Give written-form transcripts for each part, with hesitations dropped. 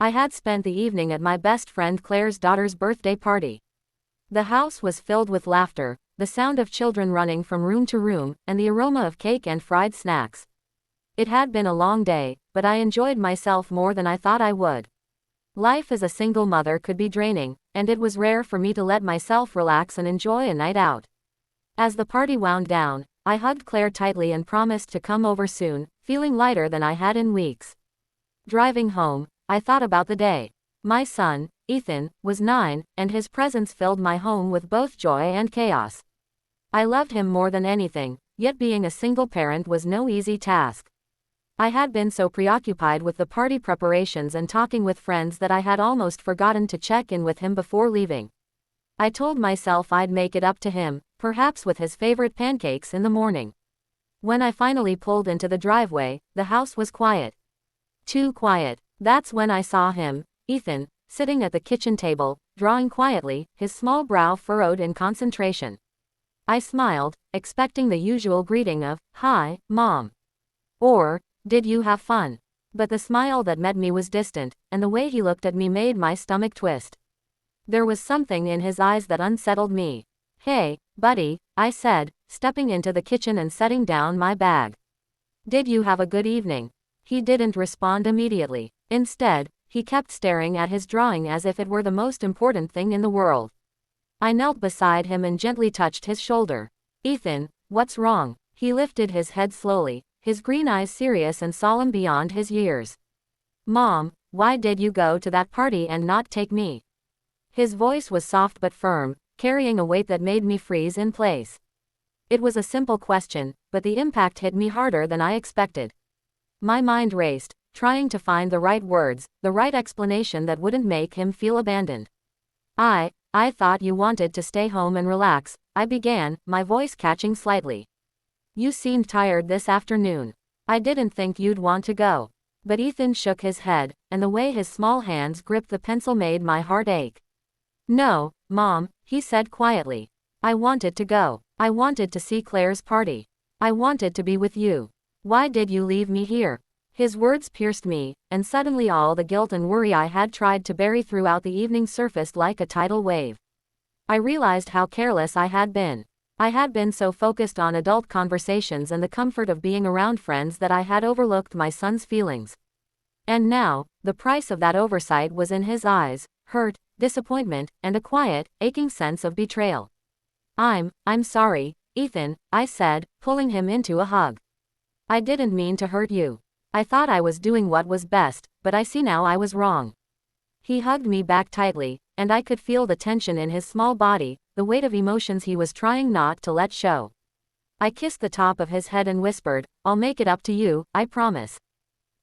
I had spent the evening at my best friend Claire's daughter's birthday party. The house was filled with laughter, the sound of children running from room to room, and the aroma of cake and fried snacks. It had been a long day, but I enjoyed myself more than I thought I would. Life as a single mother could be draining, and it was rare for me to let myself relax and enjoy a night out. As the party wound down, I hugged Claire tightly and promised to come over soon, feeling lighter than I had in weeks. Driving home, I thought about the day. My son, Ethan, was 9, and his presence filled my home with both joy and chaos. I loved him more than anything, yet being a single parent was no easy task. I had been so preoccupied with the party preparations and talking with friends that I had almost forgotten to check in with him before leaving. I told myself I'd make it up to him, perhaps with his favorite pancakes in the morning. When I finally pulled into the driveway, the house was quiet. Too quiet. That's when I saw him, Ethan, sitting at the kitchen table, drawing quietly, his small brow furrowed in concentration. I smiled, expecting the usual greeting of, "Hi, Mom." Or, "Did you have fun?" But the smile that met me was distant, and the way he looked at me made my stomach twist. There was something in his eyes that unsettled me. "Hey, buddy," I said, stepping into the kitchen and setting down my bag. "Did you have a good evening?" He didn't respond immediately. Instead, he kept staring at his drawing as if it were the most important thing in the world. I knelt beside him and gently touched his shoulder. "Ethan, what's wrong?" He lifted his head slowly, his green eyes serious and solemn beyond his years. "Mom, why did you go to that party and not take me?" His voice was soft but firm, carrying a weight that made me freeze in place. It was a simple question, but the impact hit me harder than I expected. My mind raced, trying to find the right words, the right explanation that wouldn't make him feel abandoned. I thought you wanted to stay home and relax," I began, my voice catching slightly. "You seemed tired this afternoon. I didn't think you'd want to go." But Ethan shook his head, and the way his small hands gripped the pencil made my heart ache. "No, Mom," he said quietly. "I wanted to go. I wanted to see Claire's party. I wanted to be with you. Why did you leave me here?" His words pierced me, and suddenly all the guilt and worry I had tried to bury throughout the evening surfaced like a tidal wave. I realized how careless I had been. I had been so focused on adult conversations and the comfort of being around friends that I had overlooked my son's feelings. And now, the price of that oversight was in his eyes: hurt, disappointment, and a quiet, aching sense of betrayal. I'm sorry, Ethan," I said, pulling him into a hug. "I didn't mean to hurt you. I thought I was doing what was best, but I see now I was wrong." He hugged me back tightly, and I could feel the tension in his small body, the weight of emotions he was trying not to let show. I kissed the top of his head and whispered, "I'll make it up to you, I promise."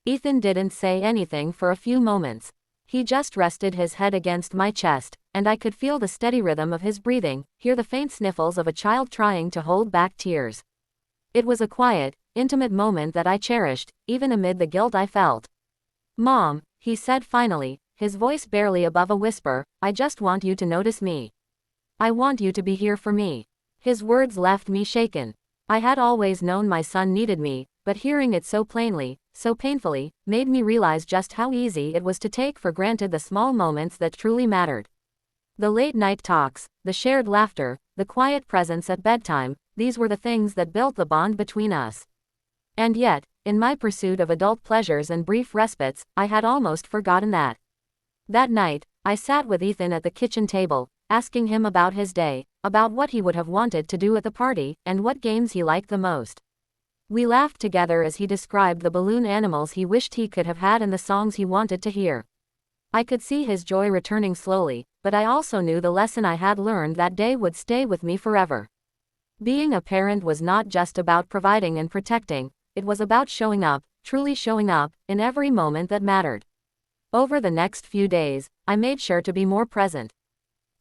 Ethan didn't say anything for a few moments. He just rested his head against my chest, and I could feel the steady rhythm of his breathing, hear the faint sniffles of a child trying to hold back tears. It was a quiet, intimate moment that I cherished, even amid the guilt I felt. "Mom," he said finally, his voice barely above a whisper, "I just want you to notice me. I want you to be here for me." His words left me shaken. I had always known my son needed me, but hearing it so plainly, so painfully, made me realize just how easy it was to take for granted the small moments that truly mattered. The late-night talks, the shared laughter, the quiet presence at bedtime, these were the things that built the bond between us. And yet, in my pursuit of adult pleasures and brief respites, I had almost forgotten that. That night, I sat with Ethan at the kitchen table, asking him about his day, about what he would have wanted to do at the party, and what games he liked the most. We laughed together as he described the balloon animals he wished he could have had and the songs he wanted to hear. I could see his joy returning slowly, but I also knew the lesson I had learned that day would stay with me forever. Being a parent was not just about providing and protecting, it was about showing up, truly showing up, in every moment that mattered. Over the next few days, I made sure to be more present.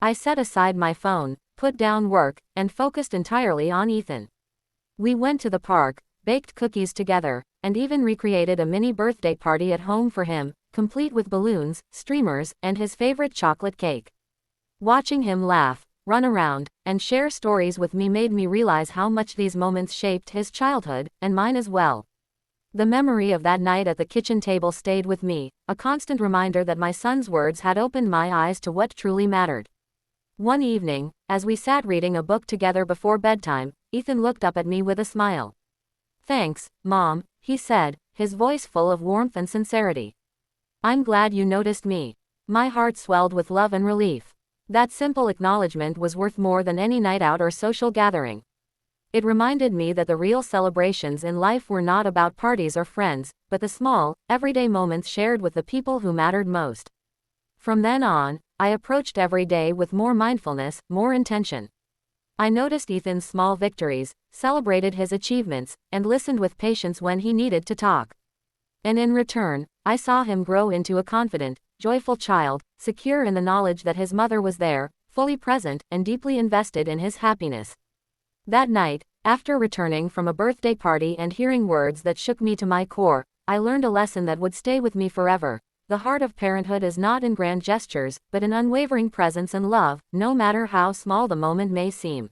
I set aside my phone, put down work, and focused entirely on Ethan. We went to the park, baked cookies together, and even recreated a mini birthday party at home for him, complete with balloons, streamers, and his favorite chocolate cake. Watching him laugh, run around, and share stories with me made me realize how much these moments shaped his childhood, and mine as well. The memory of that night at the kitchen table stayed with me, a constant reminder that my son's words had opened my eyes to what truly mattered. One evening, as we sat reading a book together before bedtime, Ethan looked up at me with a smile. "Thanks, Mom," he said, his voice full of warmth and sincerity. "I'm glad you noticed me." My heart swelled with love and relief. That simple acknowledgement was worth more than any night out or social gathering. It reminded me that the real celebrations in life were not about parties or friends, but the small, everyday moments shared with the people who mattered most. From then on, I approached every day with more mindfulness, more intention. I noticed Ethan's small victories, celebrated his achievements, and listened with patience when he needed to talk. And in return, I saw him grow into a confident, joyful child, secure in the knowledge that his mother was there, fully present, and deeply invested in his happiness. That night, after returning from a birthday party and hearing words that shook me to my core, I learned a lesson that would stay with me forever. The heart of parenthood is not in grand gestures, but in unwavering presence and love, no matter how small the moment may seem.